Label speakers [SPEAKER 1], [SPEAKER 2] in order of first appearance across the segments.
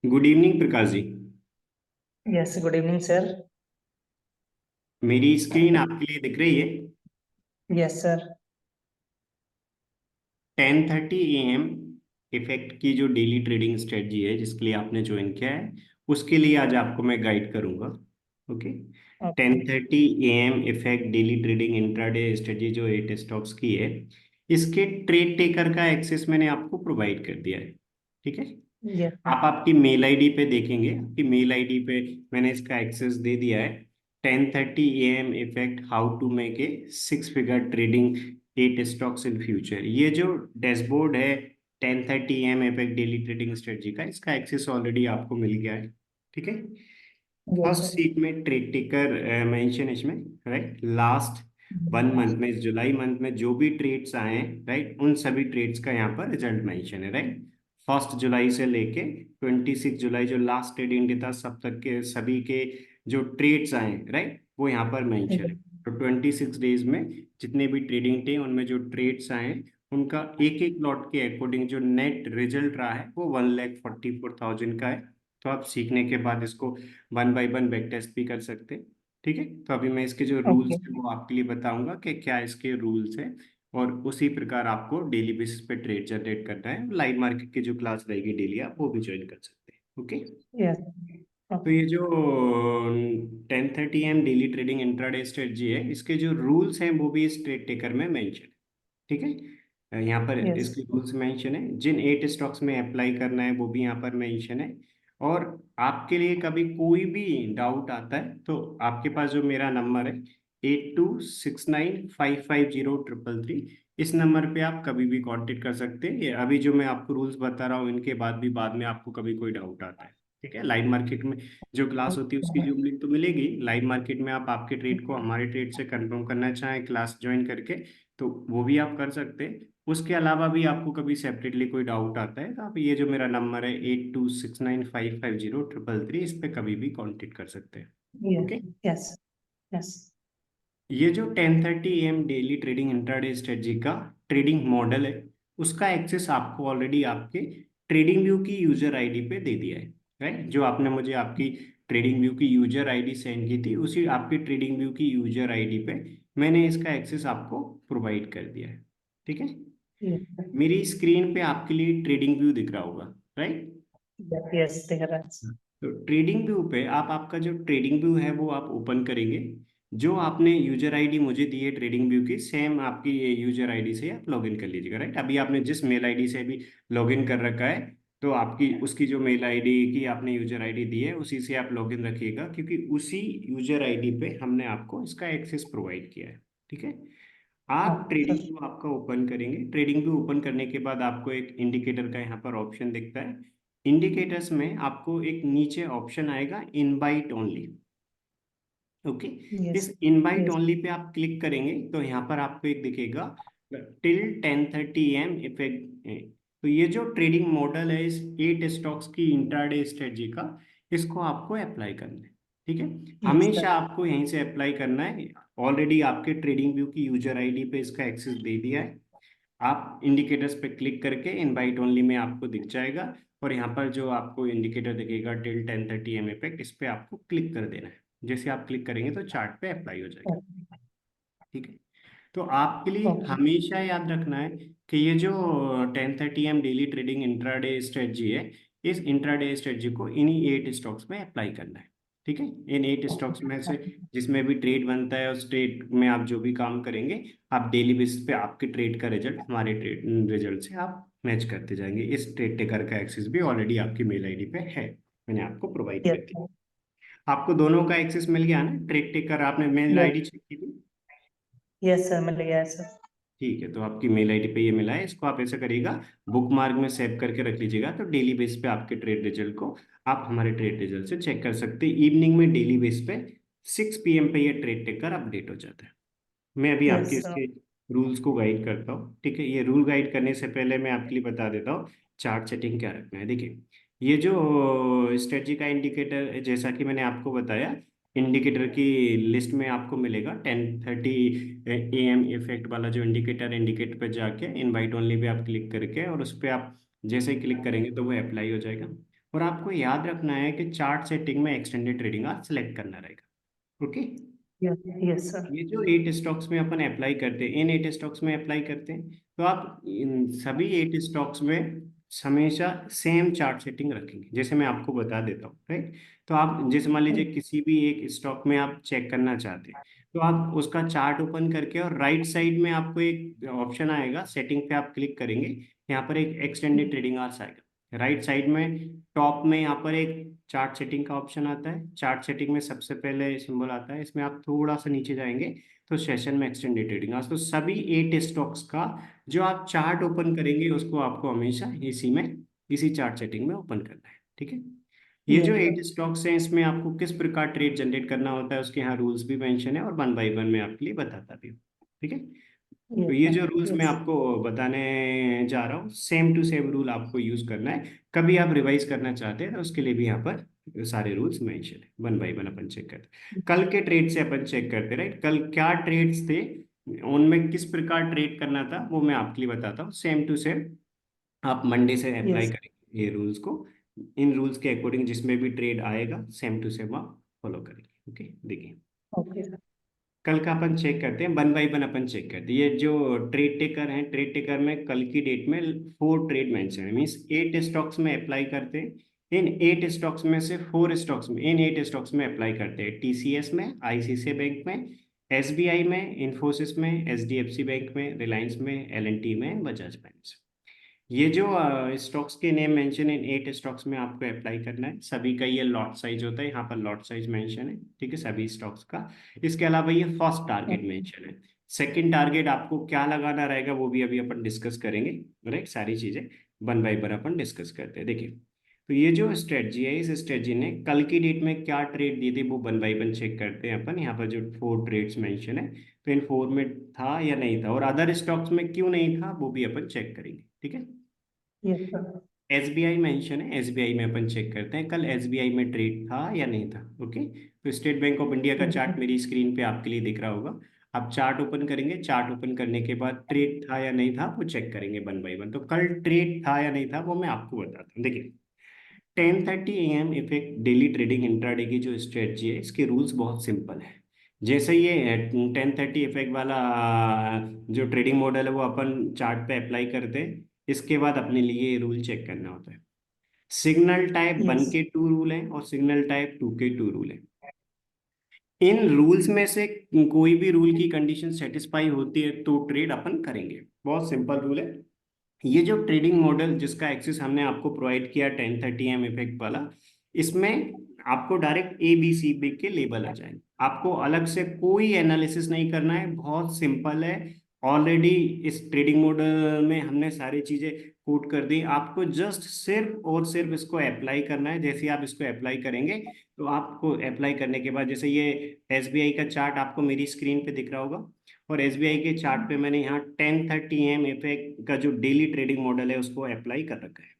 [SPEAKER 1] Good evening Prakash ji.
[SPEAKER 2] Yes, good evening sir.
[SPEAKER 1] मेरी screen आपके लिए दिख रही है।
[SPEAKER 2] Yes sir.
[SPEAKER 1] 10:30 AM इफेक्ट की जो डेली ट्रेडिंग स्ट्रेटजी है जिसके लिए आपने ज्वाइन किया है, उसके लिए आज आपको मैं गाइड करूंगा। Okay. Ten
[SPEAKER 2] okay.
[SPEAKER 1] Thirty A M effect daily trading intraday strategy जो 8 स्टॉक्स की है, इसके ट्रेड टेकर का एक्सेस मैंने आपको प्रोवाइड कर दिया है। ठीक है।
[SPEAKER 2] Yes sir.
[SPEAKER 1] आप आपकी मेल आईडी पे देखेंगे, आपकी मेल आईडी पे मैंने इसका एक्सेस दे दिया है। 10:30 AM effect how to make a 6 figure trading 8 stocks in future. ये जो डैशबोर्ड है 10:30 AM effect daily trading strategy का, इसका एक्सेस ऑलरेडी आपको मिल गया है। ठीक है।
[SPEAKER 2] Yes
[SPEAKER 1] first
[SPEAKER 2] sir.
[SPEAKER 1] सीट में ट्रेड टेकर मेंशन इसमें, राइट। लास्ट 1 मंथ में, इस जुलाई मंथ में जो भी ट्रेड्स आए हैं, राइट, उन सभी ट्रेड्स का यहाँ पर रिजल्ट मेंशन है, राइट। 1 जुलाई से लेके 26 जुलाई जो लास्ट ट्रेडिंग डे था, सब तक के सभी के जो ट्रेड्स आए, राइट, वो यहाँ पर मेंशन है। तो 26 डेज में जितने भी ट्रेडिंग थे उनमें जो ट्रेड्स आए, उनका एक एक लॉट के अकॉर्डिंग जो नेट रिजल्ट रहा है वो 1,44,000 का है। तो आप सीखने के बाद इसको 1 बाय 1 बैक टेस्ट भी कर सकते हैं। ठीक है। तो अभी मैं इसके जो रूल्स
[SPEAKER 2] ओके।
[SPEAKER 1] है वो आपके लिए बताऊंगा कि क्या इसके रूल्स है, और उसी प्रकार आपको डेली बेसिस पे ट्रेड जनरेट करना है। लाइव मार्केट की जो क्लास रहेगी डेली, आप वो भी ज्वाइन कर सकते हैं। ओके।
[SPEAKER 2] यस।
[SPEAKER 1] तो
[SPEAKER 2] ओके।
[SPEAKER 1] ये जो 10:30 AM daily trading intraday strategy है, इसके जो रूल्स हैं वो भी इस ट्रेड टेकर में मेंशन है। ठीक है। यहाँ पर
[SPEAKER 2] यस।
[SPEAKER 1] इसके रूल्स मेंशन है, जिन 8 स्टॉक्स में अप्लाई करना है वो भी यहाँ पर मेंशन है। और आपके लिए कभी कोई भी डाउट आता है तो आपके पास जो मेरा नंबर है 8269550333, इस नंबर पे आप कभी भी कांटेक्ट कर सकते हैं। ये अभी जो मैं आपको रूल्स बता रहा हूँ, इनके बाद भी बाद में आपको कभी कोई डाउट आता है, ठीक है। लाइव मार्केट में जो क्लास होती है उसकी जूम लिंक तो मिलेगी। लाइव मार्केट में आप आपके ट्रेड को हमारे ट्रेड से कंफर्म करना चाहें क्लास ज्वाइन करके, तो वो भी आप कर सकते हैं। उसके अलावा भी आपको कभी सेपरेटली कोई डाउट आता है तो आप ये जो मेरा नंबर है 8269550333, इस पे कभी भी कांटेक्ट कर सकते हैं।
[SPEAKER 2] यस।
[SPEAKER 1] ओके।
[SPEAKER 2] यस। यस।
[SPEAKER 1] ये जो 10:30 AM daily trading intraday strategy का ट्रेडिंग मॉडल है, उसका एक्सेस आपको ऑलरेडी आपके ट्रेडिंग व्यू की यूजर आईडी पे दे दिया है, राइट। जो आपने मुझे आपकी ट्रेडिंग व्यू की यूजर आईडी सेंड की थी, उसी आपकी ट्रेडिंग व्यू की यूजर आईडी पे मैंने इसका एक्सेस आपको प्रोवाइड कर दिया है। ठीक है।
[SPEAKER 2] यस।
[SPEAKER 1] मेरी स्क्रीन पे आपके लिए ट्रेडिंग व्यू दिख रहा होगा, राइट।
[SPEAKER 2] यस दिख रहा है।
[SPEAKER 1] तो ट्रेडिंग व्यू पे आप आपका जो ट्रेडिंग व्यू है वो आप ओपन करेंगे। जो आपने यूजर आईडी मुझे दी है ट्रेडिंग व्यू की, सेम आपकी ये यूजर आईडी से आप लॉगिन कर लीजिएगा, राइट। अभी आपने जिस मेल आईडी से भी लॉगिन कर रखा है, तो आपकी उसकी जो मेल आईडी की आपने यूजर आईडी दी है उसी से आप लॉगिन रखिएगा, क्योंकि उसी यूजर आईडी पे हमने आपको इसका एक्सेस प्रोवाइड किया है। ठीक है। आप
[SPEAKER 2] ओके
[SPEAKER 1] ट्रेडिंग
[SPEAKER 2] सर।
[SPEAKER 1] व्यू आपका ओपन करेंगे। ट्रेडिंग व्यू ओपन करने के बाद आपको एक इंडिकेटर का यहाँ पर ऑप्शन दिखता है। इंडिकेटर्स में आपको एक नीचे ऑप्शन आएगा इनवाइट ओनली। ओके।
[SPEAKER 2] यस।
[SPEAKER 1] इस इनवाइट
[SPEAKER 2] यस।
[SPEAKER 1] ओनली पे आप क्लिक करेंगे तो यहाँ पर आपको एक दिखेगा टिल 10:30 AM इफेक्ट। तो ये जो ट्रेडिंग मॉडल है इस 8 स्टॉक्स की इंट्राडे स्ट्रेटजी का, इसको आपको अप्लाई करना है। ठीक है।
[SPEAKER 2] Yes sir.
[SPEAKER 1] हमेशा आपको यहीं से अप्लाई करना है। ऑलरेडी आपके ट्रेडिंग व्यू की यूजर आईडी पे इसका एक्सेस दे दिया है। आप इंडिकेटर्स पे क्लिक करके इनवाइट ओनली में आपको दिख जाएगा, और यहाँ पर जो आपको इंडिकेटर दिखेगा टिल 10:30 AM इफेक्ट, इस पे आपको क्लिक कर देना है। जैसे आप क्लिक करेंगे तो चार्ट पे अप्लाई हो जाएगा। ठीक है। तो आपके लिए
[SPEAKER 2] ओके।
[SPEAKER 1] हमेशा याद रखना है कि ये जो 10:30 AM daily trading intraday strategy है, इस इंट्राडे स्ट्रेटजी को इन्हीं 8 स्टॉक्स में अप्लाई करना है। ठीक है। इन 8 स्टॉक्स में से जिसमें भी ट्रेड बनता है उस ट्रेड में आप जो भी काम करेंगे, आप डेली बेसिस पे आपके ट्रेड का रिजल्ट हमारे ट्रेड रिजल्ट से आप मैच करते जाएंगे। इस ट्रेड टेकर का एक्सेस भी ऑलरेडी आपकी मेल आईडी पे है, मैंने आपको प्रोवाइड कर
[SPEAKER 2] यस।
[SPEAKER 1] दिया। आपको दोनों का एक्सेस मिल गया ना, ट्रेड टेकर आपने मेल
[SPEAKER 2] यस।
[SPEAKER 1] आईडी चेक की थी।
[SPEAKER 2] यस सर, मिल गया है सर।
[SPEAKER 1] ठीक है। तो आपकी मेल आईडी पे ये मिला है, इसको आप ऐसा करिएगा, बुक मार्क में सेव करके रख लीजिएगा। तो डेली बेस पे आपके ट्रेड रिजल्ट को आप हमारे ट्रेड रिजल्ट से चेक कर सकते हैं। इवनिंग में डेली बेस पे 6 PM पे ये ट्रेड टेकर अपडेट हो जाता है। मैं अभी
[SPEAKER 2] यस
[SPEAKER 1] आपके
[SPEAKER 2] सर।
[SPEAKER 1] इसके रूल्स को गाइड करता हूँ। ठीक है। ये रूल गाइड करने से पहले मैं आपके लिए बता देता हूँ चार्ट सेटिंग क्या रखना है। देखिए, ये जो स्ट्रेटजी का इंडिकेटर, जैसा कि मैंने आपको बताया, इंडिकेटर की लिस्ट में आपको मिलेगा 10:30 AM इफेक्ट वाला जो इंडिकेटर, इंडिकेटर पे जाके इनवाइट ओनली पे आप क्लिक करके, और उस पर आप जैसे ही क्लिक करेंगे तो वो अप्लाई हो जाएगा। और आपको याद रखना है कि चार्ट सेटिंग में एक्सटेंडेड ट्रेडिंग आवर्स सेलेक्ट करना रहेगा। ओके।
[SPEAKER 2] yes, yes, sir.
[SPEAKER 1] ये जो 8 स्टॉक्स में अपन अप्लाई करते हैं, इन 8 स्टॉक्स में अप्लाई करते हैं, तो आप इन सभी 8 स्टॉक्स में हमेशा सेम चार्ट सेटिंग रखेंगे, जैसे मैं आपको बता देता हूँ, राइट। तो आप जैसे मान लीजिए किसी भी एक स्टॉक में आप चेक करना चाहते हैं, तो आप उसका चार्ट ओपन करके और राइट साइड में आपको एक ऑप्शन आएगा, सेटिंग पे आप क्लिक करेंगे, यहाँ पर एक एक्सटेंडेड ट्रेडिंग आवर्स आएगा राइट साइड में। टॉप में यहाँ पर एक चार्ट सेटिंग का ऑप्शन आता है, चार्ट सेटिंग में सबसे पहले सिंबल आता है, इसमें आप थोड़ा सा नीचे जाएंगे तो सेशन में एक्सटेंडेड ट्रेडिंग आवर्स, तो सभी 8 स्टॉक्स का जो आप चार्ट ओपन करेंगे उसको आपको हमेशा इसी चार्ट सेटिंग में ओपन करना है, ठीक है। ये जो
[SPEAKER 2] Yes, sir.
[SPEAKER 1] 8 स्टॉक्स हैं इसमें आपको किस प्रकार ट्रेड जनरेट करना होता है उसके यहाँ रूल्स भी मेंशन है, और 1 बाय 1 में आपके लिए बताता भी हूँ, ठीक है। तो
[SPEAKER 2] Yes,
[SPEAKER 1] ये
[SPEAKER 2] sir.
[SPEAKER 1] जो रूल्स मैं
[SPEAKER 2] Yes.
[SPEAKER 1] आपको बताने जा रहा हूँ, सेम टू सेम रूल आपको यूज करना है। कभी आप रिवाइज करना चाहते हैं तो उसके लिए भी यहाँ पर सारे रूल्स मेंशन है। 1 बाय 1 अपन चेक करते हैं। कल के ट्रेड से अपन चेक करते, राइट। कल क्या ट्रेड्स थे, उनमें किस प्रकार ट्रेड करना था वो मैं आपके लिए बताता हूँ, सेम टू सेम आप मंडे से अप्लाई
[SPEAKER 2] Yes.
[SPEAKER 1] करेंगे ये रूल्स को। इन रूल्स के अकॉर्डिंग जिसमें भी ट्रेड आएगा सेम टू सेम आप फॉलो करेंगे। ओके, देखिए
[SPEAKER 2] Okay, sir.
[SPEAKER 1] कल का अपन चेक करते हैं, 1 बाय 1 अपन चेक करते हैं। ये जो ट्रेड टेकर है, ट्रेड टेकर में कल की डेट में 4 ट्रेड मेंशन है, मीन्स 8 स्टॉक्स में अप्लाई करते हैं। इन 8 स्टॉक्स में से 4 स्टॉक्स में, इन 8 स्टॉक्स में अप्लाई करते हैं, टीसीएस में, आईसीआईसीआई बैंक में, एसबीआई में, इन्फोसिस में, एचडीएफसी बैंक में, रिलायंस में, एलएनटी में, बजाज फाइनेंस। ये जो स्टॉक्स के नेम मेंशन है, इन 8 स्टॉक्स में आपको अप्लाई करना है। सभी का ये लॉट साइज होता है, यहाँ पर लॉट साइज मेंशन है, ठीक है, सभी स्टॉक्स का। इसके अलावा ये फर्स्ट टारगेट
[SPEAKER 2] Okay.
[SPEAKER 1] मेंशन है। सेकंड टारगेट आपको क्या लगाना रहेगा वो भी अभी अपन डिस्कस करेंगे, राइट। सारी चीजें 1 बाय 1 अपन डिस्कस करते हैं। देखिए, तो ये जो स्ट्रेटजी है, इस स्ट्रेटजी ने कल की डेट में क्या ट्रेड दिए थे वो 1 बाय 1 चेक करते हैं अपन। यहाँ पर जो 4 ट्रेड्स मेंशन है, तो इन 4 में था या नहीं था, और अदर स्टॉक्स में क्यों नहीं था वो भी अपन चेक करेंगे, ठीक है।
[SPEAKER 2] Yes, sir.
[SPEAKER 1] एसबीआई मेंशन है, एसबीआई में अपन चेक करते हैं कल एसबीआई में ट्रेड था या नहीं था। ओके, तो स्टेट बैंक ऑफ इंडिया का चार्ट मेरी स्क्रीन पे आपके लिए दिख रहा होगा। आप चार्ट ओपन करेंगे, चार्ट ओपन करने के बाद ट्रेड था या नहीं था वो चेक करेंगे 1 बाय 1। तो कल ट्रेड था या नहीं था वो मैं आपको बताता हूँ। देखिए, 10:30 AM effect daily trading intraday की जो स्ट्रेटजी है, इसके रूल्स बहुत सिंपल है। जैसे ये 10:30 इफेक्ट वाला जो ट्रेडिंग मॉडल है वो अपन चार्ट पे अप्लाई करते हैं, इसके बाद अपने लिए ये रूल चेक करना होता है। Signal type 1
[SPEAKER 2] Yes.
[SPEAKER 1] के 2 रूल हैं और सिग्नल टाइप 2 के 2 रूल हैं। इन रूल्स में से कोई भी रूल की कंडीशन सेटिस्फाई होती है तो ट्रेड अपन करेंगे। बहुत सिंपल रूल है। ये जो ट्रेडिंग मॉडल जिसका एक्सेस हमने आपको प्रोवाइड किया 10:30 AM इफेक्ट वाला, इसमें आपको direct A B C B के लेबल आ जाएंगे, आपको अलग से कोई एनालिसिस नहीं करना है, बहुत सिंपल है। ऑलरेडी इस ट्रेडिंग मॉडल में हमने सारी चीजें कोट कर दी, आपको जस्ट सिर्फ और सिर्फ इसको अप्लाई करना है। जैसे ही आप इसको अप्लाई करेंगे, तो आपको अप्लाई करने के बाद जैसे ये एसबीआई का चार्ट आपको मेरी स्क्रीन पे दिख रहा होगा, और एसबीआई के चार्ट पे मैंने यहाँ 10:30 AM इफेक्ट का जो डेली ट्रेडिंग मॉडल है उसको अप्लाई कर रखा है,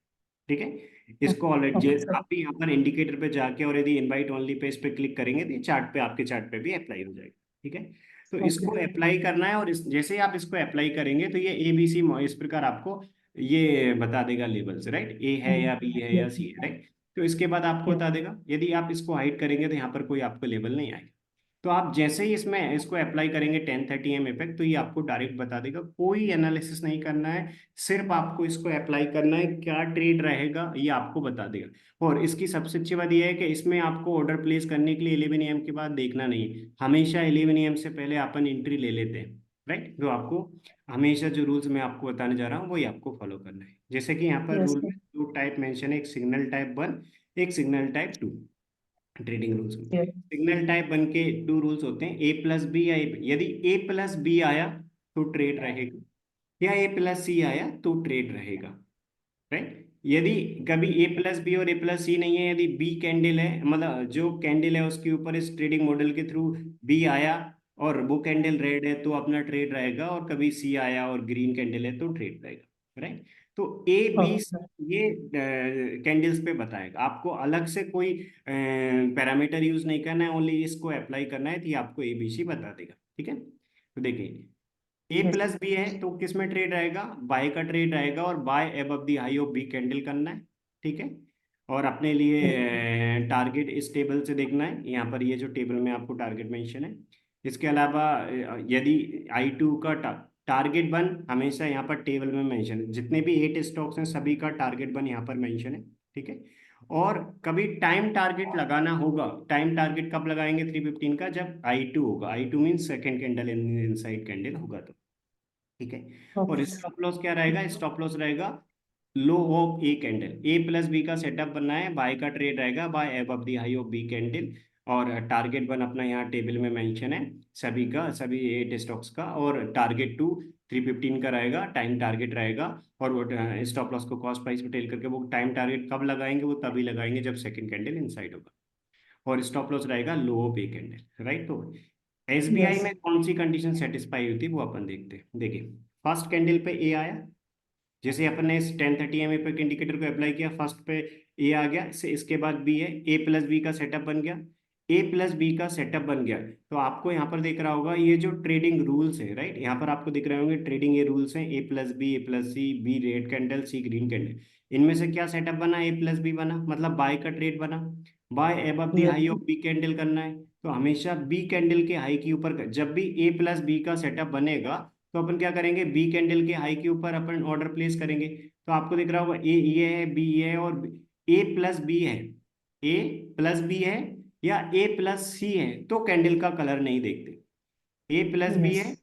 [SPEAKER 1] ठीक है। इसको ऑलरेडी
[SPEAKER 2] Okay, sir.
[SPEAKER 1] आप भी यहाँ पर इंडिकेटर पे जाके और यदि इनवाइट ओनली पे इस पे क्लिक करेंगे तो ये चार्ट पे, आपके चार्ट पे भी अप्लाई हो जाएगा, ठीक है। तो
[SPEAKER 2] Okay.
[SPEAKER 1] इसको अप्लाई करना है, और जैसे ही आप इसको अप्लाई करेंगे तो ये एबीसी इस प्रकार आपको ये बता देगा लेवल्स, राइट। ए है या बी है या
[SPEAKER 2] Yes.
[SPEAKER 1] सी है, राइट। तो इसके बाद आपको
[SPEAKER 2] Yes.
[SPEAKER 1] बता देगा, यदि आप इसको हाइड करेंगे तो यहाँ पर कोई आपको लेवल नहीं आएगा। तो आप जैसे ही इसमें इसको अप्लाई करेंगे 10:30 AM इफेक्ट, तो ये आपको डायरेक्ट बता देगा, कोई एनालिसिस नहीं करना है, सिर्फ आपको इसको अप्लाई करना है, क्या ट्रेड रहेगा ये आपको बता देगा। और इसकी सबसे अच्छी बात यह है कि इसमें आपको ऑर्डर प्लेस करने के लिए 11 AM के बाद देखना नहीं है, हमेशा 11 AM से पहले अपन एंट्री ले लेते हैं, राइट। तो आपको हमेशा जो रूल्स मैं आपको बताने जा रहा हूँ वही आपको फॉलो करना है। जैसे कि यहाँ पर
[SPEAKER 2] Yes,
[SPEAKER 1] रूल
[SPEAKER 2] sir.
[SPEAKER 1] में 2 टाइप मेंशन है, एक सिग्नल टाइप 1, एक सिग्नल टाइप 2। ट्रेडिंग रूल्स में
[SPEAKER 2] Yes.
[SPEAKER 1] सिग्नल टाइप 1 के 2 रूल्स होते हैं, ए प्लस बी या यदि ए प्लस बी आया तो ट्रेड रहेगा, या ए प्लस सी आया तो ट्रेड रहेगा, राइट। यदि कभी ए प्लस बी और ए प्लस सी नहीं है, यदि बी कैंडल है, मतलब जो कैंडल है उसके ऊपर इस ट्रेडिंग मॉडल के थ्रू बी आया और वो कैंडल रेड है तो अपना ट्रेड रहेगा, और कभी सी आया और ग्रीन कैंडल है तो ट्रेड रहेगा, राइट। तो ए बी
[SPEAKER 2] Okay, sir.
[SPEAKER 1] ये कैंडल्स पे बताएगा, आपको अलग से कोई पैरामीटर यूज नहीं करना है, ओनली इसको अप्लाई करना है तो ये आपको ए बी सी बता देगा, ठीक है। तो देखिए, ए
[SPEAKER 2] Yes.
[SPEAKER 1] प्लस बी है तो किस में ट्रेड रहेगा, बाय का ट्रेड रहेगा, और buy above the high of B candle करना है, ठीक है। और अपने लिए टारगेट इस टेबल से देखना है, यहाँ पर ये जो टेबल में आपको टारगेट मेंशन है। इसके अलावा यदि I2 का टारगेट वन हमेशा यहाँ पर टेबल में मेंशन है, जितने भी 8 स्टॉक्स हैं सभी का टारगेट वन यहाँ पर मेंशन है, ठीक है। और कभी टाइम टारगेट लगाना होगा, टाइम टारगेट कब लगाएंगे 315 का, जब I2 होगा, I2 means second candle inside candle होगा तो, ठीक है। और
[SPEAKER 2] ओके सर।
[SPEAKER 1] स्टॉप लॉस क्या रहेगा, स्टॉप लॉस रहेगा low of a candle, A plus B का सेटअप बनना है, बाय का ट्रेड रहेगा buy above the high of B candle. और टारगेट वन अपना यहाँ टेबल में मेंशन है सभी का, सभी 8 स्टॉक्स का। और टारगेट टू 315 का रहेगा, टाइम टारगेट रहेगा। और वो स्टॉप लॉस को कॉस्ट प्राइस पे टेल करके वो टाइम टारगेट कब लगाएंगे, वो तभी लगाएंगे जब सेकंड कैंडल इनसाइड होगा। और स्टॉप लॉस रहेगा low of a candle, right. तो एसबीआई
[SPEAKER 2] यस।
[SPEAKER 1] में कौन सी कंडीशन सेटिस्फाई हुई थी वो अपन देखते हैं। देखिए, फर्स्ट कैंडल पे ए आया, जैसे अपन ने इस 1030 पे इंडिकेटर को अप्लाई किया, फर्स्ट पे ए आ गया, इसके बाद बी है, ए प्लस बी का सेटअप बन गया, ए प्लस बी का सेटअप बन गया। तो आपको यहाँ पर दिख रहा होगा ये जो ट्रेडिंग रूल्स है, राइट, यहाँ पर आपको दिख रहे होंगे ट्रेडिंग ये रूल्स हैं, ए प्लस बी, ए प्लस सी, बी रेड कैंडल, सी ग्रीन कैंडल। इनमें से क्या सेटअप बना, ए प्लस बी बना, मतलब बाय का ट्रेड बना, buy above the high
[SPEAKER 2] yes.
[SPEAKER 1] Of B candle करना है। तो हमेशा बी कैंडल के हाई के ऊपर जब भी ए प्लस बी का सेटअप बनेगा तो अपन क्या करेंगे, बी कैंडल के हाई के ऊपर अपन ऑर्डर प्लेस करेंगे। तो आपको दिख रहा होगा ए ये है, बी ये है, और ए प्लस बी है, ए प्लस बी है या ए प्लस सी है तो कैंडल का कलर नहीं देखते। ए प्लस बी
[SPEAKER 2] यस।
[SPEAKER 1] है,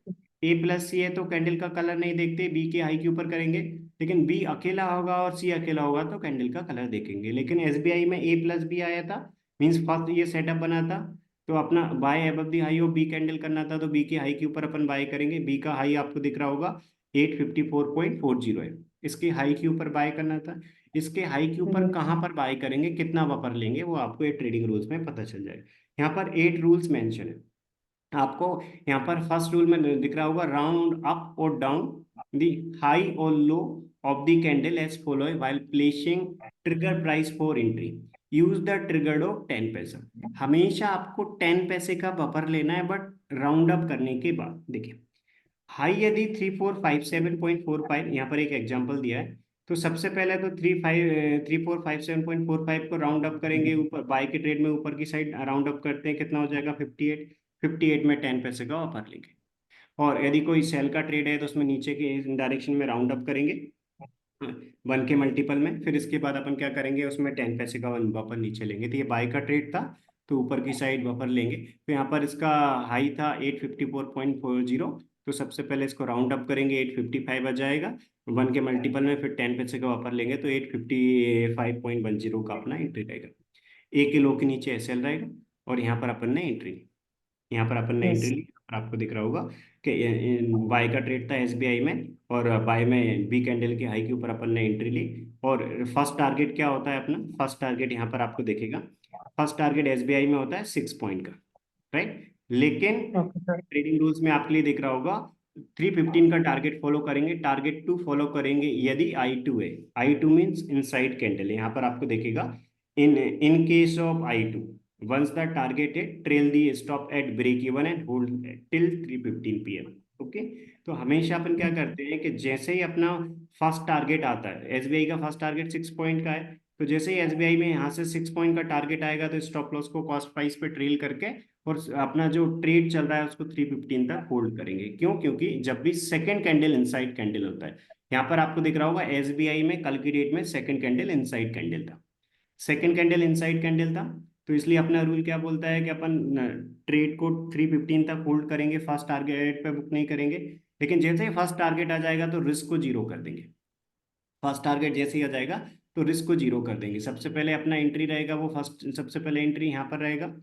[SPEAKER 1] ए प्लस सी है तो कैंडल का कलर नहीं देखते, बी के हाई के ऊपर करेंगे। लेकिन बी अकेला होगा और सी अकेला होगा तो कैंडल का कलर देखेंगे। लेकिन एसबीआई में ए प्लस बी आया था, मीन्स फर्स्ट ये सेटअप बना था, तो अपना buy above the high of B candle करना था, तो बी के हाई के ऊपर अपन बाय करेंगे। बी का हाई आपको दिख रहा होगा 854.40 है, इसके हाई के ऊपर बाय करना था। इसके हाई के ऊपर
[SPEAKER 2] यस।
[SPEAKER 1] कहाँ पर बाय करेंगे, कितना बफर लेंगे, वो आपको ये ट्रेडिंग रूल्स में पता चल जाएगा। यहाँ पर 8 रूल्स मेंशन है आपको। यहाँ पर फर्स्ट रूल में दिख रहा होगा, राउंड अप और डाउन द हाई और low of the candle as follow while placing trigger price for entry, use the trigger of 10 पैसा। हमेशा आपको 10 पैसे का बफर लेना है, बट राउंड अप करने के बाद देखिए, हाई यदि 3457.45, यहाँ पर एक एग्जांपल दिया है, तो सबसे पहले तो 3457.45 को राउंड अप करेंगे ऊपर, बाय के ट्रेड में ऊपर की साइड राउंड अप करते हैं, कितना हो जाएगा 58, 58 में 10 पैसे का ऑफर लेंगे। और यदि कोई सेल का ट्रेड है तो उसमें नीचे के डायरेक्शन में राउंड अप करेंगे वन के मल्टीपल में, फिर इसके बाद अपन क्या करेंगे, उसमें 10 पैसे का वन बफर नीचे लेंगे। तो ये बाय का ट्रेड था, तो ऊपर की साइड बफर लेंगे। तो यहाँ पर इसका हाई था 854.40, तो सबसे पहले इसको राउंड अप करेंगे, 855 आ जाएगा, वन के मल्टीपल में फिर 10 पैसे का बफर लेंगे, तो 855.10 का अपना एंट्री रहेगा। एक किलो के नीचे एसएल रहेगा, और यहाँ पर अपन ने एंट्री, यहाँ पर अपन ने एंट्री
[SPEAKER 2] यस।
[SPEAKER 1] ली। और आपको दिख रहा होगा कि बाय का ट्रेड था एसबीआई में, और बाय में बी कैंडल के हाई के ऊपर अपन ने एंट्री ली। और फर्स्ट टारगेट क्या होता है अपना, फर्स्ट टारगेट यहाँ पर आपको देखेगा, फर्स्ट टारगेट एसबीआई में होता है 6 पॉइंट का, राइट। लेकिन
[SPEAKER 2] ओके सर।
[SPEAKER 1] ट्रेडिंग रूल्स में आपके लिए दिख रहा होगा 315 का टारगेट फॉलो करेंगे, टारगेट टू फॉलो करेंगे यदि I2 है। I2 मीन्स इनसाइड कैंडल, यहाँ पर आपको देखेगा इन case of I2 once the targeted trail the stop at break even and hold till 3:15 p.m. Okay. तो हमेशा अपन क्या करते हैं कि जैसे ही अपना फर्स्ट टारगेट आता है, एसबीआई का फर्स्ट टारगेट 6 पॉइंट का है, तो जैसे ही एसबीआई में यहाँ से 6 पॉइंट का टारगेट आएगा तो स्टॉप लॉस को कॉस्ट प्राइस पे ट्रेल करके और अपना जो ट्रेड चल रहा है उसको 315 तक होल्ड करेंगे। क्यों, क्योंकि जब भी सेकंड कैंडल इनसाइड कैंडल होता है, यहाँ पर आपको दिख रहा होगा एसबीआई में कल की डेट में सेकंड कैंडल इनसाइड कैंडल था, सेकंड कैंडल इनसाइड कैंडल था। तो इसलिए अपना रूल क्या बोलता है कि अपन ट्रेड को 315 तक होल्ड करेंगे, फर्स्ट टारगेट पे बुक नहीं करेंगे। लेकिन जैसे ही फर्स्ट टारगेट आ जाएगा तो रिस्क को जीरो कर देंगे, फर्स्ट टारगेट जैसे ही आ जाएगा तो रिस्क को जीरो कर देंगे। सबसे पहले अपना एंट्री रहेगा वो फर्स्ट, सबसे पहले एंट्री यहाँ पर रहेगा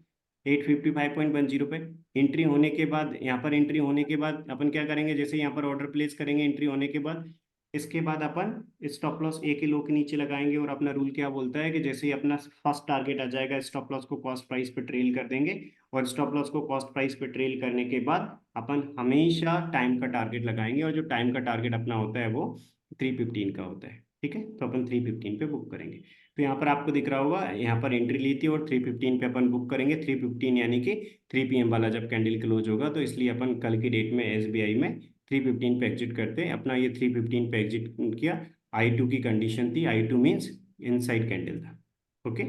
[SPEAKER 1] 855.10 पे। एंट्री होने के बाद, यहाँ पर एंट्री होने के बाद अपन क्या करेंगे, जैसे यहाँ पर ऑर्डर प्लेस करेंगे एंट्री होने के बाद, इसके बाद अपन स्टॉप लॉस ए के लो के नीचे लगाएंगे। और अपना रूल क्या बोलता है कि जैसे ही अपना फर्स्ट टारगेट आ जाएगा स्टॉप लॉस को कॉस्ट प्राइस पे ट्रेल कर देंगे। और स्टॉप लॉस को कॉस्ट प्राइस पे ट्रेल करने के बाद अपन हमेशा टाइम का टारगेट लगाएंगे, और जो टाइम का टारगेट अपना होता है वो 315 का होता है, ठीक है। तो अपन 315 पे बुक करेंगे। तो यहाँ पर आपको दिख रहा होगा, यहाँ पर एंट्री ली थी और 315 पे अपन बुक करेंगे। 315 यानी कि 3 PM वाला जब कैंडल क्लोज होगा, तो इसलिए अपन कल की डेट में एसबीआई में 315 पे एग्जिट करते हैं। अपना ये 315 पे एग्जिट किया, I2 की कंडीशन थी, I2 मीन्स इनसाइड कैंडल था। ओके।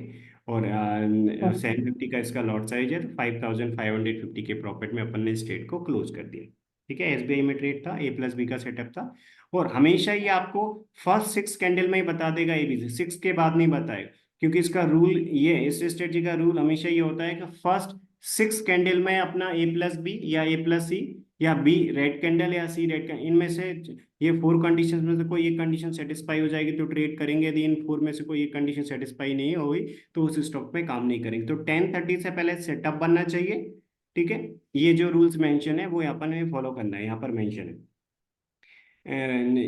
[SPEAKER 1] और
[SPEAKER 2] ओके
[SPEAKER 1] 750 का इसका लॉट साइज है, तो 5550 के प्रॉफिट में अपन ने इस ट्रेड को क्लोज कर दिया। ठीक है, एसबीआई में ट्रेड था, ए प्लस बी का सेटअप था। और हमेशा ये आपको फर्स्ट 6 कैंडल में ही बता देगा एबीसी, 6 के बाद नहीं बताएगा, क्योंकि इसका रूल ये, इस स्ट्रेटजी का रूल हमेशा ये होता है कि फर्स्ट 6 कैंडल में अपना ए प्लस बी या ए प्लस सी या बी रेड कैंडल या सी रेड कैंडल, इनमें से ये 4 कंडीशन में से कोई एक कंडीशन सेटिस्फाई हो जाएगी तो ट्रेड करेंगे, यदि इन 4 में से कोई एक कंडीशन सेटिस्फाई नहीं हुई तो उस स्टॉक पे काम नहीं करेंगे। तो 10:30 से पहले सेटअप बनना चाहिए। ठीक है, ये जो रूल्स मेंशन है वो यहाँ पर हमें फॉलो करना है, यहाँ पर मेंशन है।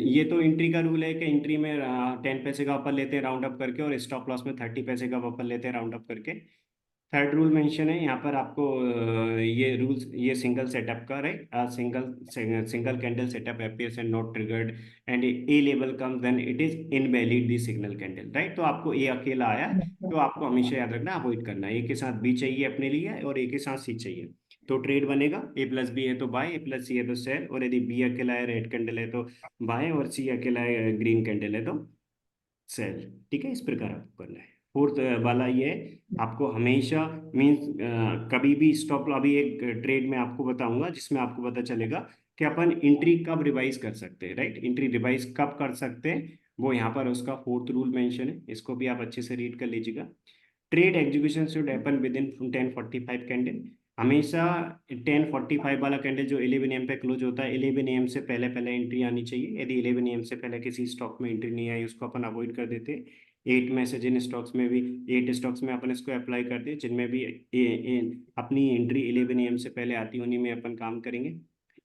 [SPEAKER 1] ये तो एंट्री का रूल है कि एंट्री में 10 पैसे का ऑफर लेते हैं राउंड अप करके, और स्टॉप लॉस में 30 पैसे का ऑफर लेते हैं राउंड अप करके। थर्ड रूल मेंशन है यहाँ पर आपको, ये रूल्स, ये सिंगल सेटअप का, right, single single candle setup appears and not triggered and a level comes then it is invalid the signal candle, right. तो आपको ए अकेला आया, तो आपको हमेशा याद रखना, अवॉइड करना है। ए के साथ बी चाहिए अपने लिए और ए के साथ सी चाहिए, तो ट्रेड बनेगा। ए प्लस बी है तो बाय, ए प्लस सी है तो सेल, और यदि बी अकेला है रेड कैंडल है तो बाय, और सी अकेला है ग्रीन कैंडल है तो सेल। ठीक है, इस प्रकार आपको करना है। फोर्थ वाला ये है, आपको हमेशा मीन्स कभी भी स्टॉप, अभी एक ट्रेड में आपको बताऊंगा जिसमें आपको पता चलेगा कि अपन एंट्री कब रिवाइज कर सकते हैं, राइट। एंट्री रिवाइज कब कर सकते हैं, वो यहाँ पर उसका फोर्थ रूल मेंशन है, इसको भी आप अच्छे से रीड कर लीजिएगा। Trade execution should happen with in 10:45 candle. हमेशा 10:45 वाला कैंडल जो 11 AM पे क्लोज होता है, 11 AM से पहले पहले एंट्री आनी चाहिए। यदि 11 AM से पहले किसी स्टॉक में एंट्री नहीं आई, उसको अपन अवॉइड कर देते हैं। 8 में से जिन स्टॉक्स में भी, 8 स्टॉक्स में अपन इसको अप्लाई करते हैं, जिनमें भी अपनी एंट्री 11 AM से पहले आती है, उन्हीं में अपन काम करेंगे।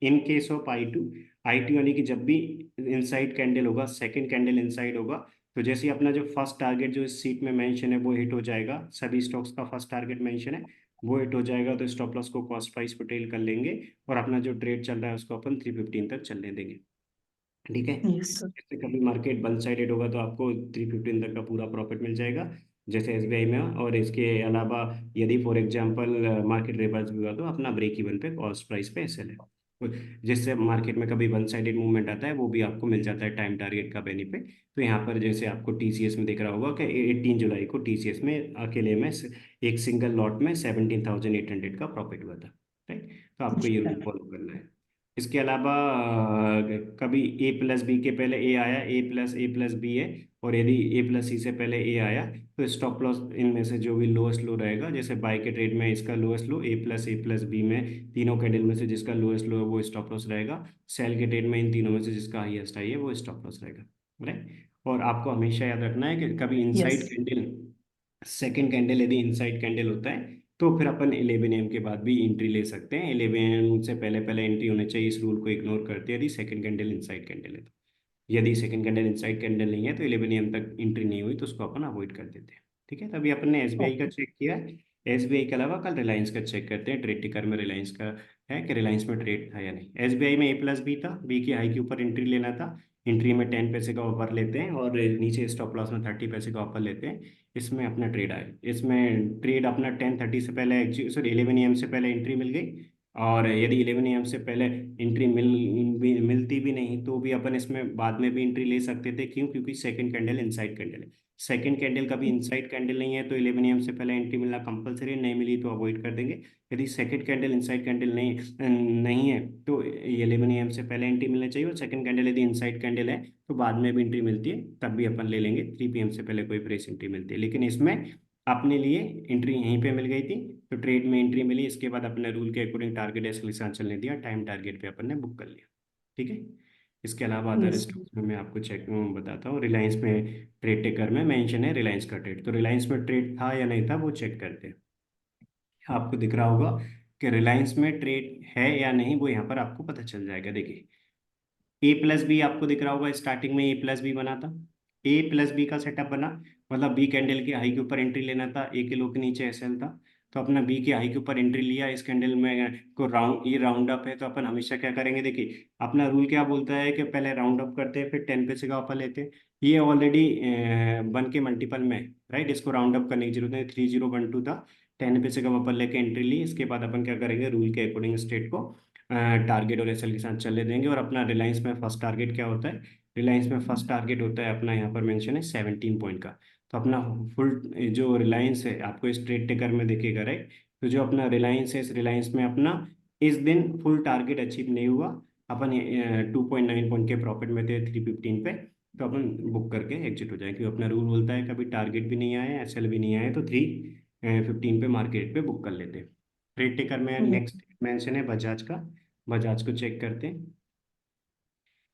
[SPEAKER 1] In case of I two यानी कि जब भी इनसाइड कैंडल होगा, सेकंड कैंडल इनसाइड होगा, तो जैसे ही अपना जो फर्स्ट टारगेट जो इस सीट में मेंशन है वो हिट हो जाएगा, सभी स्टॉक्स का फर्स्ट टारगेट मेंशन है, वो हिट हो जाएगा, तो स्टॉप लॉस को कॉस्ट प्राइस पे टेल कर लेंगे, और अपना जो ट्रेड चल रहा है उसको अपन 315 तक चलने देंगे। ठीक है,
[SPEAKER 2] यस सर।
[SPEAKER 1] जैसे कभी मार्केट वन साइडेड होगा तो आपको 315 तक का पूरा प्रॉफिट मिल जाएगा, जैसे एसबीआई में। और इसके अलावा यदि फॉर एग्जांपल मार्केट रिवर्स भी हुआ तो अपना ब्रेक इवन पे कॉस्ट प्राइस पे एसएल है। तो जिससे मार्केट में कभी वन साइडेड मूवमेंट आता है वो भी आपको मिल जाता है टाइम टारगेट का बेनिफिट। तो यहाँ पर जैसे आपको टीसीएस में दिख रहा होगा कि 18 जुलाई को टीसीएस में अकेले में एक सिंगल लॉट में 17,800 का प्रॉफिट हुआ था, राइट। तो आपको ये रूल फॉलो करना है। इसके अलावा कभी ए प्लस बी के पहले ए आया, ए प्लस बी है, और यदि ए प्लस सी से पहले ए आया, तो स्टॉप लॉस इनमें से जो भी लोएस्ट लो रहेगा, जैसे बाय के ट्रेड में इसका लोएस्ट लो ए प्लस बी में, तीनों कैंडल में से जिसका लोएस्ट लो है वो स्टॉप लॉस रहेगा। सेल के ट्रेड में इन तीनों में से जिसका हाईएस्ट हाई है वो स्टॉप लॉस रहेगा, राइट। और आपको हमेशा याद रखना है कि कभी
[SPEAKER 2] yes.
[SPEAKER 1] Inside candle, second candle यदि इनसाइड कैंडल होता है, तो फिर अपन 11 AM के बाद भी एंट्री ले सकते हैं। 11 AM से पहले पहले एंट्री होनी चाहिए, इस रूल को इग्नोर करते हैं यदि सेकंड कैंडल इनसाइड कैंडल है तो। यदि सेकंड कैंडल इनसाइड कैंडल नहीं है तो 11 AM तक एंट्री नहीं हुई तो उसको अपन अवॉइड कर देते हैं। ठीक है, तभी अपन ने एसबीआई का
[SPEAKER 2] ओके।
[SPEAKER 1] चेक किया। एसबीआई के अलावा कल रिलायंस का चेक करते हैं, ट्रेड टिकर में रिलायंस का है कि रिलायंस में ट्रेड था या नहीं। एसबीआई में ए प्लस बी था, बी की हाई के ऊपर एंट्री लेना था। एंट्री में 10 पैसे का ऑफर लेते हैं और नीचे स्टॉप लॉस में 30 पैसे का ऑफर लेते हैं। इसमें अपना ट्रेड आए, इसमें ट्रेड अपना 10:30 से पहले, सॉरी 11 AM से पहले एंट्री मिल गई। और यदि 11 AM से पहले एंट्री मिलती भी नहीं तो भी अपन इसमें बाद में भी एंट्री ले सकते थे। क्यों? क्योंकि सेकंड कैंडल इनसाइड कैंडल है। सेकंड कैंडल कभी इनसाइड कैंडल नहीं है तो 11 AM से पहले एंट्री मिलना कंपलसरी है, नहीं मिली तो अवॉइड कर देंगे। यदि सेकंड कैंडल इनसाइड कैंडल नहीं है तो 11 AM से पहले एंट्री मिलना चाहिए, और सेकंड कैंडल यदि इनसाइड कैंडल है तो बाद में भी एंट्री मिलती है तब भी अपन ले लेंगे। 3 PM से पहले कोई फ्रेश एंट्री मिलती है, लेकिन इसमें अपने लिए एंट्री यहीं पे मिल गई थी, तो ट्रेड में एंट्री मिली। इसके बाद अपने रूल के अकॉर्डिंग टारगेट ऐसे के साथ चलने दिया, टाइम टारगेट पे अपन ने बुक कर लिया। ठीक है, इसके अलावा अदर
[SPEAKER 2] यस।
[SPEAKER 1] स्टॉक्स में मैं आपको चेक बताता हूँ। रिलायंस में ट्रेड टेकर में मेंशन है रिलायंस का ट्रेड, तो रिलायंस में ट्रेड था या नहीं था वो चेक करते हैं। आपको दिख रहा होगा कि रिलायंस में ट्रेड है या नहीं, वो यहाँ पर आपको पता चल जाएगा। देखिए, ए प्लस बी आपको दिख रहा होगा, स्टार्टिंग में ए प्लस बी बना था। ए प्लस बी का सेटअप बना, मतलब बी कैंडल के हाई के ऊपर एंट्री लेना था, ए के लो के नीचे एसएल था। तो अपना बी के हाई के ऊपर एंट्री लिया, इस कैंडल में को राउंड, ये राउंड अप है तो अपन हमेशा क्या करेंगे, देखिए अपना रूल क्या बोलता है कि पहले राउंड अप करते हैं फिर 10 पैसे का ऑफर लेते हैं। ये ऑलरेडी 1 के मल्टीपल में, राइट, इसको राउंड अप करने की जरूरत है। 3012 था, 10 पैसे का ऑफर लेके एंट्री ली। इसके बाद अपन क्या करेंगे, रूल के अकॉर्डिंग स्टेट को टारगेट और एसएल के साथ चलने देंगे। और अपना रिलायंस में फर्स्ट टारगेट क्या होता है, रिलायंस में फर्स्ट टारगेट होता है अपना, यहाँ पर मेंशन है 17 पॉइंट का। तो अपना फुल जो रिलायंस है आपको इस ट्रेड टेकर में दिखेगा, राइट। तो जो अपना रिलायंस है, इस रिलायंस में अपना इस दिन फुल टारगेट अचीव नहीं हुआ, अपन 2.9 पॉइंट के प्रॉफिट में थे 315 पे। तो अपन बुक करके एग्जिट हो जाए, क्योंकि अपना रूल बोलता है कभी टारगेट भी नहीं आया, एसएल भी नहीं आया, तो 315 पे मार्केट पे बुक कर लेते हैं। ट्रेड टेकर में
[SPEAKER 2] Yes.
[SPEAKER 1] नेक्स्ट मेंशन है बजाज का। बजाज को चेक करते हैं,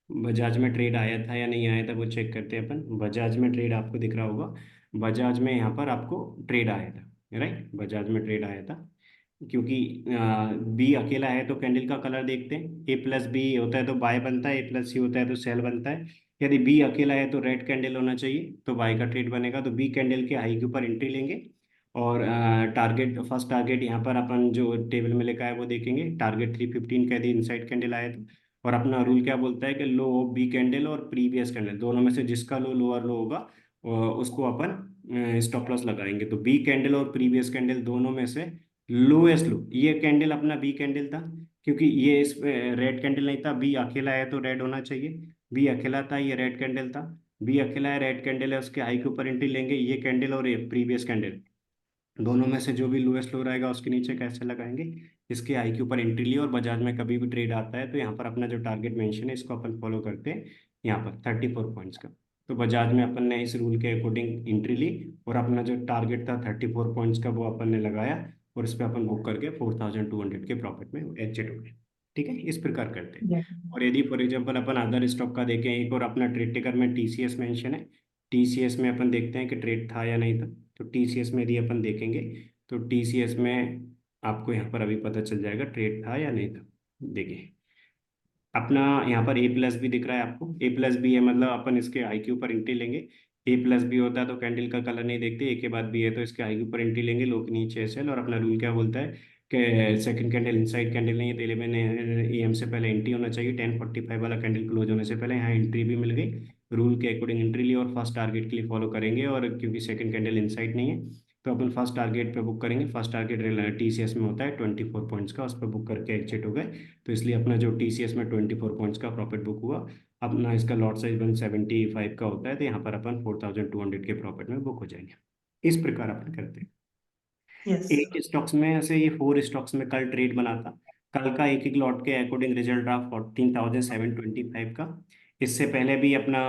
[SPEAKER 1] बजाज में ट्रेड आया था या नहीं आया था वो चेक करते हैं अपन। बजाज में ट्रेड आपको दिख रहा होगा, बजाज में यहाँ पर आपको ट्रेड आया था, राइट। बजाज में ट्रेड आया था, क्योंकि बी अकेला है तो कैंडल का कलर देखते हैं, ए प्लस बी होता है तो बाय बनता है, ए प्लस सी होता है तो सेल बनता है। यदि बी अकेला है तो रेड कैंडल होना चाहिए, तो बाय का ट्रेड बनेगा। तो बी कैंडल के हाई के ऊपर एंट्री लेंगे, और टारगेट, फर्स्ट टारगेट यहाँ पर अपन जो टेबल में लिखा है वो देखेंगे। टारगेट 315 का यदि इनसाइड कैंडल आया था, और अपना रूल क्या बोलता है कि लो बी कैंडल और प्रीवियस कैंडल दोनों में से जिसका लो लोअर लो होगा उसको अपन स्टॉप लॉस लगाएंगे। तो बी कैंडल और प्रीवियस कैंडल दोनों में से लोएस्ट लो, ये कैंडल अपना बी कैंडल था, क्योंकि ये इस रेड कैंडल नहीं था, बी अकेला है तो रेड होना चाहिए। बी अकेला था, ये रेड कैंडल था। बी अकेला है, रेड कैंडल है, उसके हाई के ऊपर एंट्री लेंगे, ये कैंडल और ये प्रीवियस कैंडल दोनों में से जो भी लोएस्ट लो रहेगा उसके नीचे कैसे लगाएंगे, इसके आई के ऊपर एंट्री ली। और बाजार में कभी भी ट्रेड आता है तो यहाँ पर अपना जो टारगेट मेंशन है इसको अपन फॉलो करते हैं, यहाँ पर 34 पॉइंट्स का। तो बाजार में अपन ने इस रूल के अकॉर्डिंग एंट्री ली, और अपना जो टारगेट था 34 पॉइंट्स का वो अपन ने लगाया, और इस पर अपन बुक करके 4200 के प्रॉफिट में एग्जिट हो गए। ठीक है, इस प्रकार करते हैं।
[SPEAKER 2] Yes.
[SPEAKER 1] और यदि for example upon other stock का देखें, एक और अपना ट्रेड टेकर में टीसीएस मेंशन है। टीसीएस में अपन देखते हैं कि ट्रेड था या नहीं था। तो टीसीएस में यदि अपन देखेंगे, तो टीसीएस में आपको यहाँ पर अभी पता चल जाएगा ट्रेड था या नहीं था। देखिए, अपना यहाँ पर ए प्लस भी दिख रहा है आपको, ए प्लस बी है, मतलब अपन इसके आई के ऊपर एंट्री लेंगे। ए प्लस बी होता है तो कैंडल का कलर नहीं देखते, ए के बाद बी है तो इसके आई के ऊपर एंट्री लेंगे, लो के नीचे एसएल। और अपना रूल क्या बोलता है कि सेकंड कैंडल इनसाइड कैंडल नहीं है तो 11 AM से पहले एंट्री होना चाहिए, 10:45 वाला कैंडल क्लोज होने से पहले। यहाँ एंट्री भी मिल गई, रूल के अकॉर्डिंग एंट्री ली, और फर्स्ट टारगेट के लिए फॉलो करेंगे। और क्योंकि सेकंड कैंडल इनसाइड नहीं है तो अपन फर्स्ट टारगेट पे बुक करेंगे। फर्स्ट टारगेट टीसीएस में होता है 24 पॉइंट्स का, उस पर बुक करके एग्जिट हो गए। तो इसलिए अपना जो टीसीएस में 24 पॉइंट्स का प्रॉफिट बुक हुआ, अपना इसका लॉट साइज 175 का होता है, तो यहाँ पर अपन 4200 के प्रॉफिट में बुक हो जाएंगे। इस प्रकार अपन करते हैं।
[SPEAKER 2] Yes.
[SPEAKER 1] 8 स्टॉक्स में से ये 4 स्टॉक्स में कल ट्रेड बना था। कल का एक एक लॉट के अकॉर्डिंग रिजल्ट रहा 14,725 का। इससे पहले भी अपना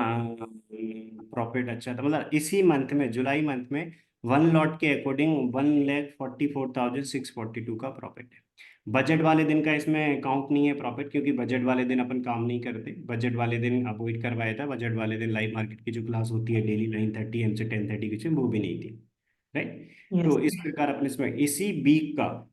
[SPEAKER 1] प्रॉफिट अच्छा था, मतलब इसी मंथ में, जुलाई मंथ में, वन लॉट के अकॉर्डिंग 1,44,642 का प्रॉफिट है। बजट वाले दिन का इसमें काउंट नहीं है प्रॉफिट, क्योंकि बजट वाले दिन अपन काम नहीं करते, बजट वाले दिन अवॉइड करवाया था। बजट वाले दिन लाइव मार्केट की जो क्लास होती है डेली 9:30 AM से 10:30 की, वो भी नहीं थी, राइट।
[SPEAKER 2] Yes.
[SPEAKER 1] तो इस प्रकार अपने इसमें इसी वीक का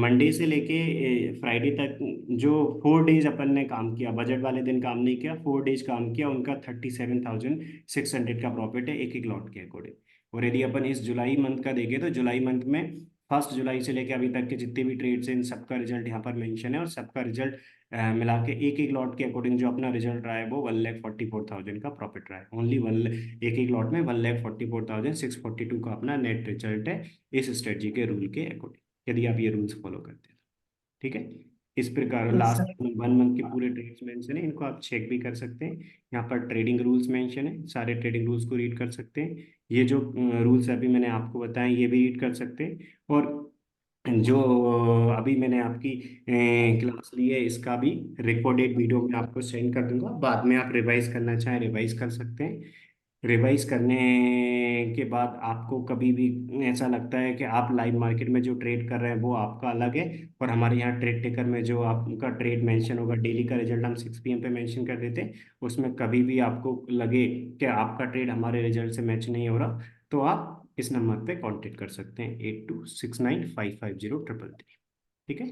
[SPEAKER 1] मंडे से लेके फ्राइडे तक जो 4 डेज अपन ने काम किया, बजट वाले दिन काम नहीं किया, 4 डेज काम किया, उनका 37,600 का प्रॉफिट है एक एक लॉट के अकॉर्डिंग। और यदि अपन इस जुलाई मंथ का देखें तो जुलाई मंथ में 1 जुलाई से लेके अभी तक के जितने भी ट्रेड्स हैं इन सबका रिजल्ट यहाँ पर मेंशन है, और सबका रिजल्ट मिला के एक एक लॉट के अकॉर्डिंग जो अपना रिजल्ट रहा है वो 1,44,000 का प्रॉफिट रहा है। ओनली वन, एक एक लॉट में 1,44,642 का अपना नेट रिजल्ट है इस स्ट्रेटजी के रूल के अकॉर्डिंग, यदि आप ये रूल्स फॉलो करते हैं तो। ठीक है, इस प्रकार
[SPEAKER 2] Yes, sir.
[SPEAKER 1] लास्ट 1 मंथ के पूरे ट्रेड्स मेंशन है, इनको आप चेक भी कर सकते हैं। यहाँ पर ट्रेडिंग रूल्स मेंशन है, सारे ट्रेडिंग रूल्स को रीड कर सकते हैं। ये जो रूल्स अभी मैंने आपको बताए ये भी रीड कर सकते हैं। और जो अभी मैंने आपकी क्लास ली है इसका भी रिकॉर्डेड वीडियो मैं आपको सेंड कर दूंगा, बाद में आप रिवाइज करना चाहें रिवाइज कर सकते हैं। रिवाइज करने के बाद आपको कभी भी ऐसा लगता है कि आप लाइव मार्केट में जो ट्रेड कर रहे हैं वो आपका अलग है, और हमारे यहाँ ट्रेड टेकर में जो आपका ट्रेड मेंशन होगा डेली का रिजल्ट हम 6 PM पे मेंशन कर देते हैं, उसमें कभी भी आपको लगे कि आपका ट्रेड हमारे रिजल्ट से मैच नहीं हो रहा, तो आप इस नंबर पे कांटेक्ट कर सकते हैं, 8269550333। ठीक है।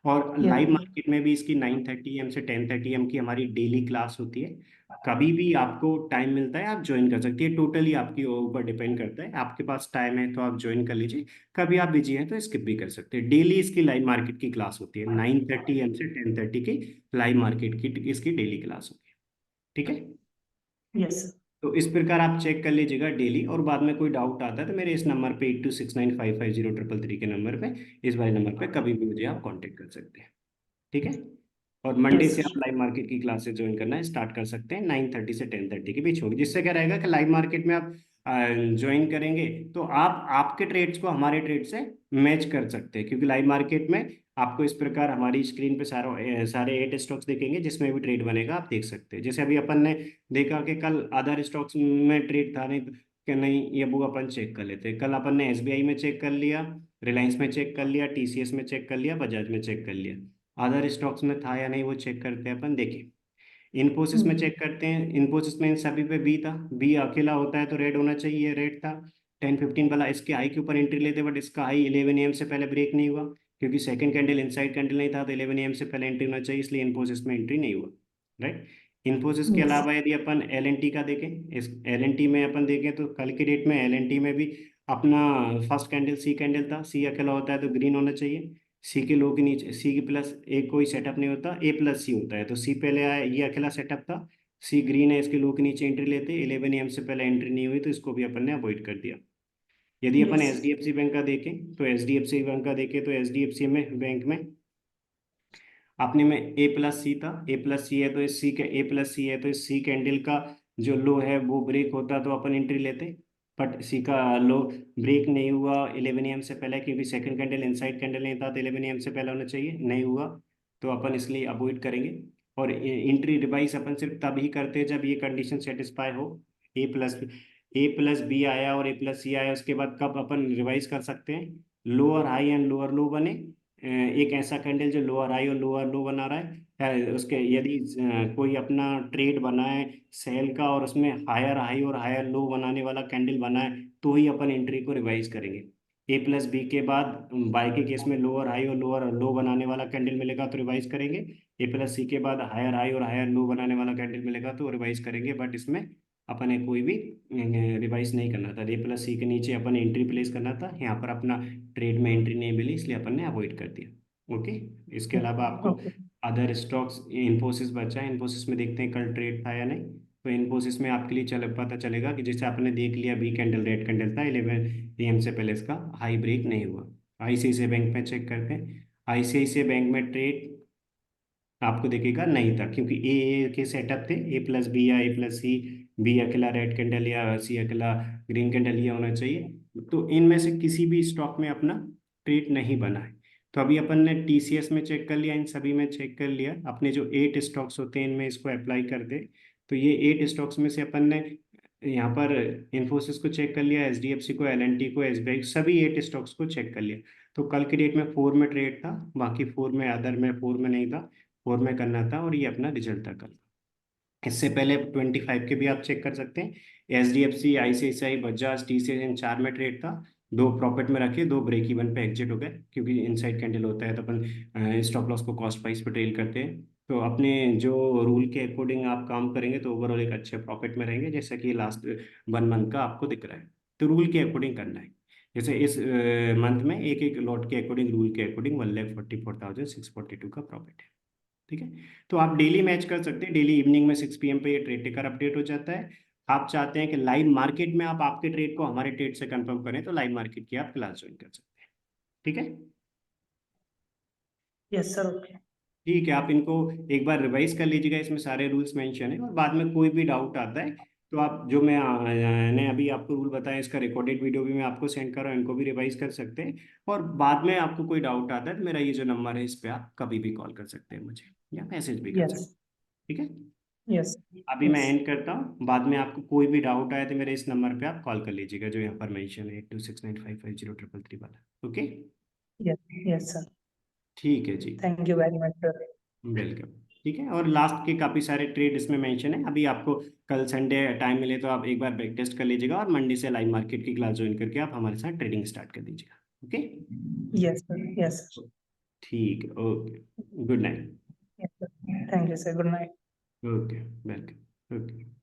[SPEAKER 1] और
[SPEAKER 2] Yes.
[SPEAKER 1] लाइव मार्केट में भी इसकी 9:30 AM से 10:30 AM की हमारी डेली क्लास होती है। कभी भी आपको टाइम मिलता है आप ज्वाइन कर सकती है, टोटली आपकी ऊपर डिपेंड करता है, आपके पास टाइम है तो आप ज्वाइन कर लीजिए, कभी आप बिजी हैं तो स्किप भी कर सकते हैं। डेली इसकी लाइव मार्केट की क्लास होती है, 9:30 AM से 10:30 की लाइव मार्केट की इसकी डेली क्लास होती है। ठीक है,
[SPEAKER 2] Yes, sir.
[SPEAKER 1] तो इस प्रकार आप चेक कर लीजिएगा डेली, और बाद में कोई डाउट आता है तो मेरे इस नंबर पे 8269550333 के नंबर पे, इस वाले नंबर पे कभी भी मुझे आप कांटेक्ट कर सकते हैं। ठीक है, और मंडे
[SPEAKER 2] Yes,
[SPEAKER 1] से
[SPEAKER 2] sir.
[SPEAKER 1] आप लाइव मार्केट की क्लासेस ज्वाइन करना स्टार्ट कर सकते हैं 9:30 से 10:30 के बीच होगी, जिससे क्या रहेगा कि लाइव मार्केट में आप ज्वाइन करेंगे तो आप आपके ट्रेड्स को हमारे ट्रेड से मैच कर सकते हैं, क्योंकि लाइव मार्केट में आपको इस प्रकार हमारी स्क्रीन पे सारे 8 स्टॉक्स दिखेंगे जिसमें भी ट्रेड बनेगा, आप देख सकते हैं। जैसे अभी अपन ने देखा कि कल अदर स्टॉक्स में ट्रेड था नहीं, कि नहीं ये बुक अपन चेक कर लेते हैं। कल अपन ने एसबीआई में चेक कर लिया, रिलायंस में चेक कर लिया, टीसीएस में चेक कर लिया, बजाज में चेक कर लिया। अदर स्टॉक्स में था या नहीं वो चेक करते हैं अपन। देखिए इन्फोसिस में
[SPEAKER 2] हम्म,
[SPEAKER 1] चेक करते हैं, इन्फोसिस में इन सभी पे बी था, बी अकेला होता है तो रेड होना चाहिए, रेड था। 10-15 वाला इसके हाई के ऊपर एंट्री लेते, बट इसका हाई 11 AM से पहले ब्रेक नहीं हुआ, क्योंकि सेकंड कैंडल इनसाइड कैंडल नहीं था, तो 11 AM से पहले एंट्री होना चाहिए, इसलिए इन्फोसिस में एंट्री नहीं हुआ। राइट। इन्फोसिस के
[SPEAKER 2] yes,
[SPEAKER 1] अलावा यदि अपन एल एन टी का देखें, इस एल एन टी में अपन देखें तो कल की डेट में एल एन टी में भी अपना फर्स्ट कैंडल सी कैंडल था, सी अकेला होता है तो ग्रीन होना चाहिए। सी के लो के नीचे सी के प्लस ए कोई सेटअप नहीं होता, ए प्लस सी होता है, तो सी पहले आया, ये अकेला सेटअप था। सी ग्रीन है, इसके लो के नीचे एंट्री लेते, 11 AM से पहले एंट्री नहीं हुई तो इसको भी अपन ने अवॉइड कर दिया। यदि अपन H
[SPEAKER 2] yes,
[SPEAKER 1] D F C bank का देखें तो H D F C bank का देखें तो एच डी एफ सी में बैंक में अपने में ए प्लस सी था, ए प्लस सी है तो इस सी के ए प्लस सी है तो इस सी कैंडल का जो लो है वो ब्रेक होता तो अपन एंट्री लेते, बट सी का लो ब्रेक नहीं हुआ 11 AM से पहले, क्योंकि सेकंड कैंडल इनसाइड कैंडल नहीं था तो 11 AM से पहले होना चाहिए, नहीं हुआ तो अपन इसलिए अवॉइड करेंगे। और एंट्री रिवाइज अपन सिर्फ तभी करते हैं जब ये कंडीशन सेटिस्फाई हो, ए प्लस बी आया और ए प्लस सी आया, उसके बाद कब अपन रिवाइज कर सकते हैं, लोअर हाई एंड लोअर लो बने, एक ऐसा कैंडल जो लोअर हाई और लोअर लो बना रहा है, उसके यदि कोई अपना ट्रेड बना है सेल का और उसमें हायर हाई और हायर लो बनाने वाला कैंडल बना है, तो ही अपन एंट्री को रिवाइज करेंगे। ए प्लस बी के बाद बाय के केस में लोअर हाई और लोअर लो बनाने वाला कैंडल मिलेगा तो रिवाइज करेंगे, ए प्लस सी के बाद हायर हाई और हायर लो बनाने वाला कैंडल मिलेगा तो रिवाइज करेंगे, बट इसमें अपन ने कोई भी रिवाइज नहीं करना था। ए प्लस सी के नीचे अपन एंट्री प्लेस करना था, यहाँ पर अपना ट्रेड में एंट्री नहीं मिली इसलिए अपन ने अवॉइड कर दिया। ओके। इसके अलावा आपको
[SPEAKER 2] okay,
[SPEAKER 1] अदर स्टॉक्स, इन्फोसिस बचा है, इन्फोसिस में देखते हैं कल ट्रेड था या नहीं। तो इन्फोसिस में आपके लिए पता चलेगा कि जैसे आपने देख लिया बी कैंडल रेड कैंडल था, 11 AM से पहले इसका हाई ब्रेक नहीं हुआ। आईसीआईसीआई बैंक में चेक करते हैं, आईसीआईसीआई बैंक में ट्रेड आपको दिखेगा नहीं था, क्योंकि ए के सेटअप थे, ए प्लस बी या ए प्लस सी, बी अकेला रेड कैंडल या सी अकेला ग्रीन कैंडल ये होना चाहिए, तो इनमें से किसी भी स्टॉक में अपना ट्रेड नहीं बना है। तो अभी अपन ने टीसीएस में चेक कर लिया, इन सभी में चेक कर लिया, अपने जो 8 स्टॉक्स होते हैं इनमें इसको अप्लाई कर दे। तो ये 8 स्टॉक्स में से अपन ने यहाँ पर इन्फोसिस को चेक कर लिया, एचडीएफसी को, एलएनटी को, एसबीआई, सभी 8 स्टॉक्स को चेक कर लिया। तो कल की डेट में 4 में ट्रेड था, बाकी 4 में अदर में 4 में नहीं था, 4 में करना था, और ये अपना रिजल्ट था कल। इससे पहले 25 के भी आप चेक कर सकते हैं, H D F C, ICICI, Bajaj, TCS, इन 4 में ट्रेड था, 2 प्रॉफिट में रखे, 2 ब्रेक इवन पे एग्जिट हो गए, क्योंकि इनसाइड कैंडल होता है तो अपन स्टॉप लॉस को कॉस्ट प्राइस पे ट्रेल करते हैं। तो अपने जो रूल के अकॉर्डिंग आप काम करेंगे तो ओवरऑल एक अच्छे प्रॉफिट में रहेंगे, जैसा कि लास्ट 1 मंथ का आपको दिख रहा है। तो रूल के अकॉर्डिंग करना है, जैसे इस मंथ में एक एक लॉट के अकॉर्डिंग, रूल के अकॉर्डिंग 1,44,642 का प्रॉफिट है। ठीक है। तो आप डेली मैच कर सकते हैं, डेली इवनिंग में 6 PM पे ये ट्रेड टेकर अपडेट हो जाता है। आप चाहते हैं कि लाइव मार्केट में आप आपके ट्रेड को हमारे ट्रेड से कंफर्म करें तो लाइव मार्केट की आप क्लास ज्वाइन कर सकते हैं। ठीक है।
[SPEAKER 2] yes sir, okay,
[SPEAKER 1] ठीक है, आप इनको एक बार रिवाइज कर लीजिएगा, इसमें सारे रूल्स मेंशन है, और बाद में कोई भी डाउट आता है तो आप जो ने अभी आपको रूल बताया इसका रिकॉर्डेड वीडियो भी मैं आपको सेंड कर रहा हूँ, इनको भी रिवाइज कर सकते हैं। और बाद में आपको कोई डाउट आता है तो मेरा ये जो नंबर है इस पे आप कभी भी कॉल कर सकते हैं मुझे, या मैसेज भी कर सकते
[SPEAKER 2] yes,
[SPEAKER 1] हैं। ठीक है।
[SPEAKER 2] yes,
[SPEAKER 1] अभी मैं
[SPEAKER 2] yes,
[SPEAKER 1] एंड करता हूँ, बाद में आपको कोई भी डाउट आए तो मेरे इस नंबर पे आप कॉल कर लीजिएगा जो यहाँ पर मेंशन है, 8269550333 वाला। ओके।
[SPEAKER 2] yes, yes sir,
[SPEAKER 1] ठीक है जी।
[SPEAKER 2] thank you very much sir,
[SPEAKER 1] welcome. ठीक है, और लास्ट के काफ़ी सारे ट्रेड इसमें मेंशन है। अभी आपको कल संडे टाइम मिले तो आप एक बार बैक टेस्ट कर लीजिएगा, और मंडे से लाइव मार्केट की क्लास ज्वाइन करके आप हमारे साथ ट्रेडिंग स्टार्ट कर दीजिएगा। Okay.
[SPEAKER 2] yes sir, yes sir,
[SPEAKER 1] ठीक है, okay, good night.
[SPEAKER 2] yes sir, thank you sir, good night.
[SPEAKER 1] Okay, welcome. Okay.